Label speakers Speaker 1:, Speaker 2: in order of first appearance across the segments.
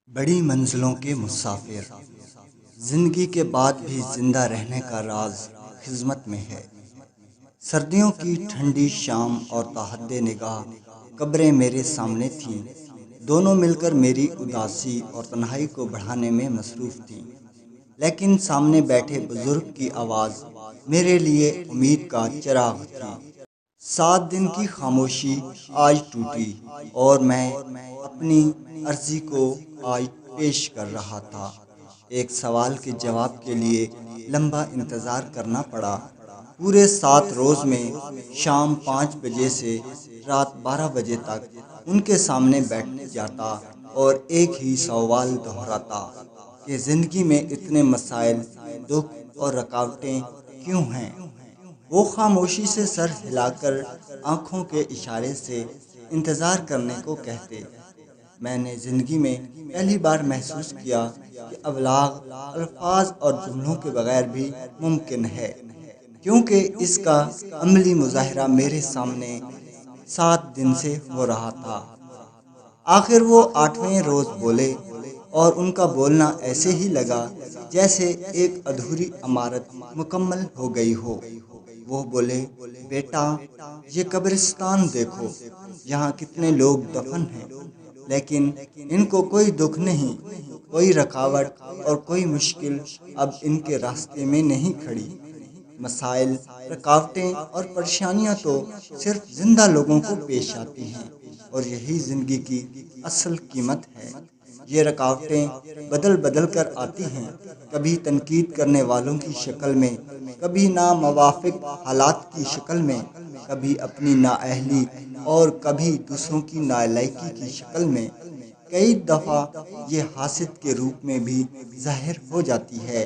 Speaker 1: بڑی منزلوں کے مسافر، زندگی کے بعد بھی زندہ رہنے کا راز خدمت میں ہے۔ سردیوں کی ٹھنڈی شام اور تاحد نگاہ قبریں میرے سامنے تھیں، دونوں مل کر میری اداسی اور تنہائی کو بڑھانے میں مصروف تھیں۔ لیکن سامنے بیٹھے بزرگ کی آواز میرے لیے امید کا چراغ تھی۔ 7 دن کی خاموشی آج ٹوٹی اور میں اپنی عرضی کو آج پیش کر رہا تھا۔ ایک سوال کے جواب کے لیے لمبا انتظار کرنا پڑا۔ پورے 7 روز میں شام 5 بجے سے رات 12 بجے تک ان کے سامنے بیٹھ جاتا اور ایک ہی سوال دہراتا کہ زندگی میں اتنے مسائل، دکھ اور رکاوٹیں کیوں ہیں؟ وہ خاموشی سے سر ہلا کر آنکھوں کے اشارے سے انتظار کرنے کو کہتے۔ میں نے زندگی میں پہلی بار محسوس کیا کہ ابلاغ الفاظ اور جملوں کے بغیر بھی ممکن ہے، کیونکہ اس کا عملی مظاہرہ میرے سامنے 7 دن سے ہو رہا تھا۔ آخر وہ 8ویں روز بولے اور ان کا بولنا ایسے ہی لگا جیسے ایک ادھوری عمارت مکمل ہو گئی ہو۔ وہ بولے، بیٹا، یہ قبرستان دیکھو، یہاں کتنے لوگ دفن ہیں، لیکن ان کو کوئی دکھ نہیں، کوئی رکاوٹ اور کوئی مشکل اب ان کے راستے میں نہیں کھڑی۔ مسائل، رکاوٹیں اور پریشانیاں تو صرف زندہ لوگوں کو پیش آتی ہیں، اور یہی زندگی کی اصل قیمت ہے۔ یہ رکاوٹیں بدل بدل کر آتی ہیں، کبھی تنقید کرنے والوں کی شکل میں، کبھی ناموافق حالات کی شکل میں، کبھی اپنی نااہلی اور کبھی دوسروں کی نالائقی کی شکل میں۔ کئی دفعہ یہ حاسد کے روپ میں بھی ظاہر ہو جاتی ہے۔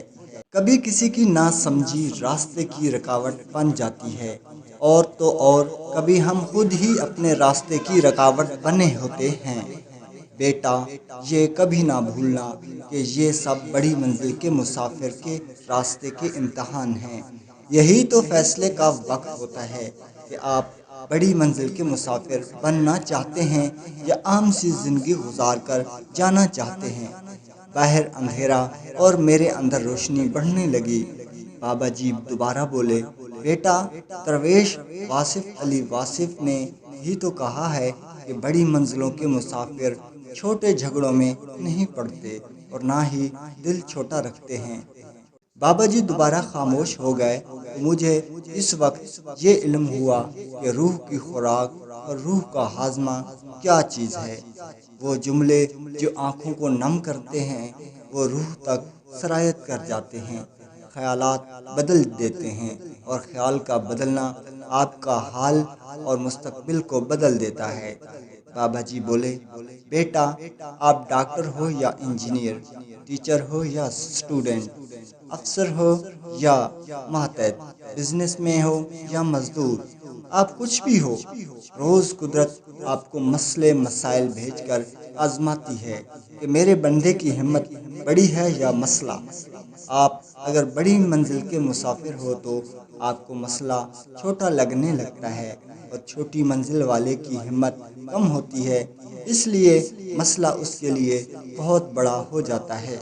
Speaker 1: کبھی کسی کی نہ سمجھی راستے کی رکاوٹ بن جاتی ہے، اور تو اور کبھی ہم خود ہی اپنے راستے کی رکاوٹ بنے ہوتے ہیں۔ بیٹا، یہ کبھی نہ بھولنا کہ یہ سب بڑی منزل کے مسافر کے راستے کے امتحان ہیں۔ یہی تو فیصلے کا وقت ہوتا ہے کہ آپ بڑی منزل کے مسافر بننا چاہتے ہیں یا عام سی زندگی گزار کر جانا چاہتے ہیں۔ باہر اندھیرا اور میرے اندر روشنی بڑھنے لگی۔ بابا جی دوبارہ بولے، بیٹا، درویش واصف علی واصف نے ہی تو کہا ہے کہ بڑی منزلوں کے مسافر چھوٹے جھگڑوں میں نہیں پڑتے اور نہ ہی دل چھوٹا رکھتے ہیں۔ بابا جی دوبارہ خاموش ہو گئے تو مجھے اس وقت یہ علم ہوا کہ روح کی خوراک اور روح کا ہاضمہ کیا چیز ہے۔ وہ جملے جو آنکھوں کو نم کرتے ہیں وہ روح تک سرایت کر جاتے ہیں، خیالات بدل دیتے ہیں، اور خیال کا بدلنا آپ کا حال اور مستقبل کو بدل دیتا ہے۔ بابا جی بولے، بیٹا، آپ ڈاکٹر ہو یا انجینئر، ٹیچر ہو یا اسٹوڈنٹ، افسر ہو یا ماتحت، بزنس میں ہو یا مزدور، آپ کچھ بھی ہو، روز قدرت آپ کو مسئلے مسائل بھیج کر آزماتی ہے کہ میرے بندے کی ہمت بڑی ہے یا مسئلہ۔ آپ اگر بڑی منزل کے مسافر ہو تو آپ کو مسئلہ چھوٹا لگنے لگتا ہے، اور چھوٹی منزل والے کی ہمت کم ہوتی ہے، اس لیے مسئلہ اس کے لیے بہت بڑا ہو جاتا ہے۔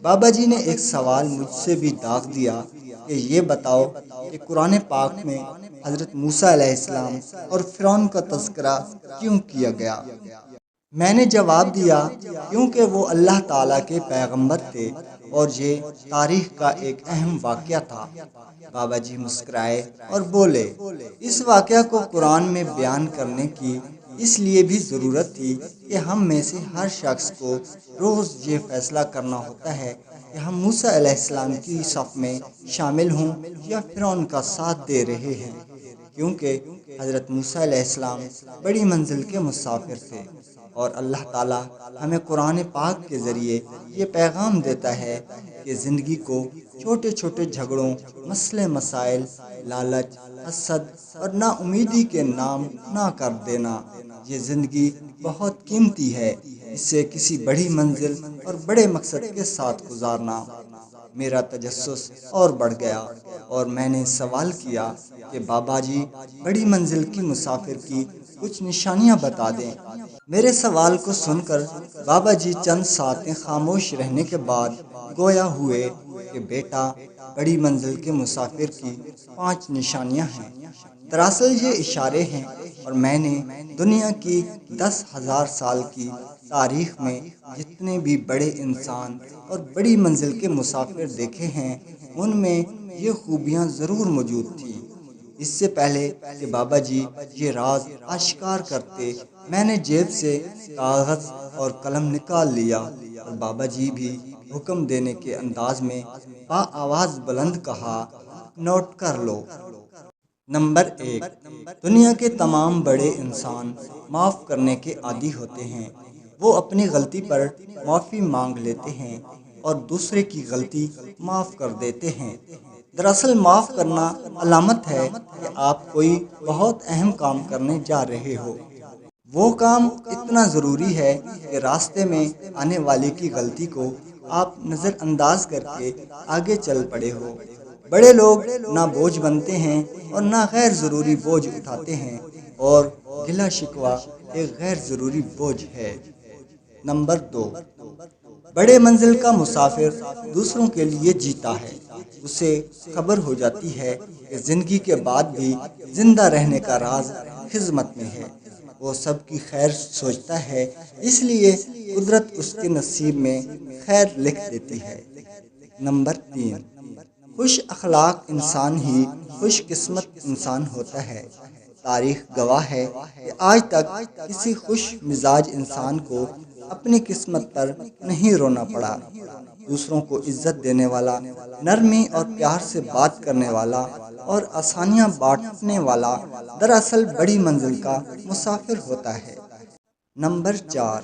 Speaker 1: بابا جی نے ایک سوال مجھ سے بھی داغ دیا کہ یہ بتاؤ کہ قرآن پاک میں حضرت موسیٰ علیہ السلام اور فرعون کا تذکرہ کیوں کیا گیا؟ میں نے جواب دیا، کیونکہ وہ اللہ تعالیٰ کے پیغمبر تھے اور یہ تاریخ کا ایک اہم واقعہ تھا۔ بابا جی مسکرائے اور بولے، اس واقعہ کو قرآن میں بیان کرنے کی اس لیے بھی ضرورت تھی کہ ہم میں سے ہر شخص کو روز یہ فیصلہ کرنا ہوتا ہے کہ ہم موسیٰ علیہ السلام کی صف میں شامل ہوں یا فرعون کا ساتھ دے رہے ہیں، کیونکہ حضرت موسیٰ علیہ السلام بڑی منزل کے مسافر تھے، اور اللہ تعالیٰ ہمیں قرآن پاک کے ذریعے یہ پیغام دیتا ہے کہ زندگی کو چھوٹے چھوٹے جھگڑوں، مسئلے مسائل، لالچ، حسد اور نا امیدی کے نام نہ کر دینا۔ یہ زندگی بہت قیمتی ہے، اسے کسی بڑی منزل اور بڑے مقصد کے ساتھ گزارنا۔ میرا تجسس اور بڑھ گیا اور میں نے سوال کیا کہ بابا جی، بڑی منزل کی مسافر کی کچھ نشانیاں بتا دیں۔ میرے سوال کو سن کر بابا جی چند ساتیں خاموش رہنے کے بعد گویا ہوئے کہ بیٹا، بڑی منزل کے مسافر کی 5 نشانیاں ہیں۔ دراصل یہ اشارے ہیں، اور میں نے دنیا کی 10,000 سال کی تاریخ میں جتنے بھی بڑے انسان اور بڑی منزل کے مسافر دیکھے ہیں، ان میں یہ خوبیاں ضرور موجود تھیں۔ اس سے پہلے کہ بابا جی یہ راز آشکار کرتے، میں نے جیب سے کاغذ اور قلم نکال لیا، اور بابا جی بھی حکم دینے کے انداز میں با آواز بلند کہا، نوٹ کر لو۔ نمبر 1، دنیا کے تمام بڑے انسان معاف کرنے کے عادی ہوتے ہیں۔ وہ اپنی غلطی پر معافی مانگ لیتے ہیں اور دوسرے کی غلطی معاف کر دیتے ہیں۔ دراصل معاف کرنا علامت ہے کہ آپ کوئی بہت اہم کام کرنے جا رہے ہو۔ وہ کام اتنا ضروری ہے کہ راستے میں آنے والے کی غلطی کو آپ نظر انداز کر کے آگے چل پڑے ہو۔ بڑے لوگ نہ بوجھ بنتے ہیں اور نہ غیر ضروری بوجھ اٹھاتے ہیں، اور گلہ شکوہ ایک غیر ضروری بوجھ ہے۔ نمبر 2، بڑے منزل کا مسافر دوسروں کے لیے جیتا ہے۔ اسے خبر ہو جاتی ہے کہ زندگی کے بعد بھی زندہ رہنے کا راز خدمت میں ہے۔ وہ سب کی خیر سوچتا ہے، اس لیے قدرت اس کے نصیب میں خیر لکھ دیتی ہے۔ نمبر 3، خوش اخلاق انسان ہی خوش قسمت انسان ہوتا ہے۔ تاریخ گواہ ہے کہ آج تک کسی خوش مزاج انسان کو اپنی قسمت پر نہیں رونا پڑا۔ دوسروں کو عزت دینے والا، نرمی اور پیار سے بات کرنے والا اور آسانیاں بانٹنے والا دراصل بڑی منزل کا مسافر ہوتا ہے۔ نمبر 4،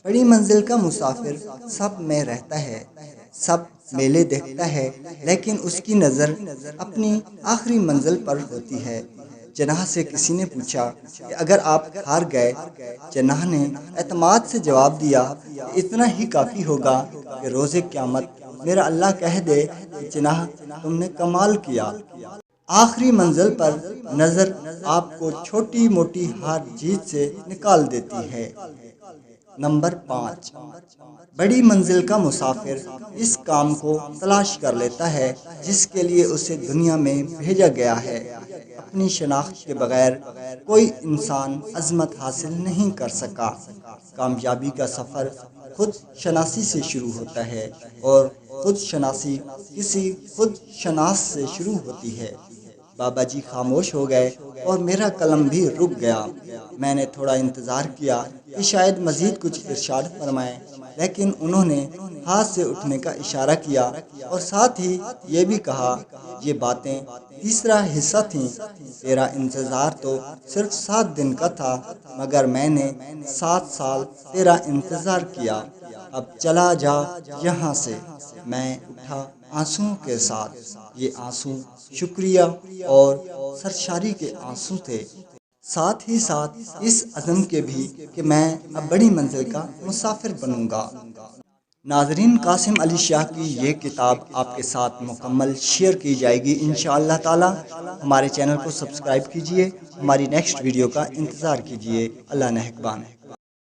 Speaker 1: بڑی منزل کا مسافر سب میں رہتا ہے، سب میلے دیکھتا ہے، لیکن اس کی نظر اپنی آخری منزل پر ہوتی ہے۔ جناح سے کسی نے پوچھا کہ اگر آپ ہار گئے؟ جناح نے اعتماد سے جواب دیا کہ اتنا ہی کافی ہوگا کہ روز قیامت میرا اللہ کہہ دے کہ جناح تم نے کمال کیا۔ آخری منزل پر نظر آپ کو چھوٹی موٹی ہار جیت سے نکال دیتی ہے۔ نمبر 5، بڑی منزل کا مسافر اس کام کو تلاش کر لیتا ہے جس کے لیے اسے دنیا میں بھیجا گیا ہے۔ اپنی شناخت کے بغیر کوئی انسان عظمت حاصل نہیں کر سکا۔ کامیابی کا سفر خود شناسی سے شروع ہوتا ہے، اور خود شناسی کسی خود شناس سے شروع ہوتی ہے۔ بابا جی خاموش ہو گئے اور میرا قلم بھی رک گیا۔ میں نے تھوڑا انتظار کیا کہ شاید مزید کچھ ارشاد فرمائیں، لیکن انہوں نے ہاتھ سے اٹھنے کا اشارہ کیا اور ساتھ ہی یہ بھی کہا، یہ باتیں تیسرا حصہ تھیں۔ تیرا انتظار تو صرف 7 دن کا تھا، مگر میں نے 7 سال تیرا انتظار کیا۔ اب چلا جا یہاں سے۔ میں اٹھا آنسوؤں کے ساتھ۔ یہ آنسو شکریہ اور سرشاری کے آنسو تھے، ساتھ ہی ساتھ اس عزم کے بھی کہ میں اب بڑی منزل کا مسافر بنوں گا۔ ناظرین، قاسم علی شاہ کی یہ کتاب آپ کے ساتھ مکمل شیئر کی جائے گی انشاءاللہ تعالی۔ ہمارے چینل کو سبسکرائب کیجئے، ہماری نیکسٹ ویڈیو کا انتظار کیجئے۔ اللہ نگہبان۔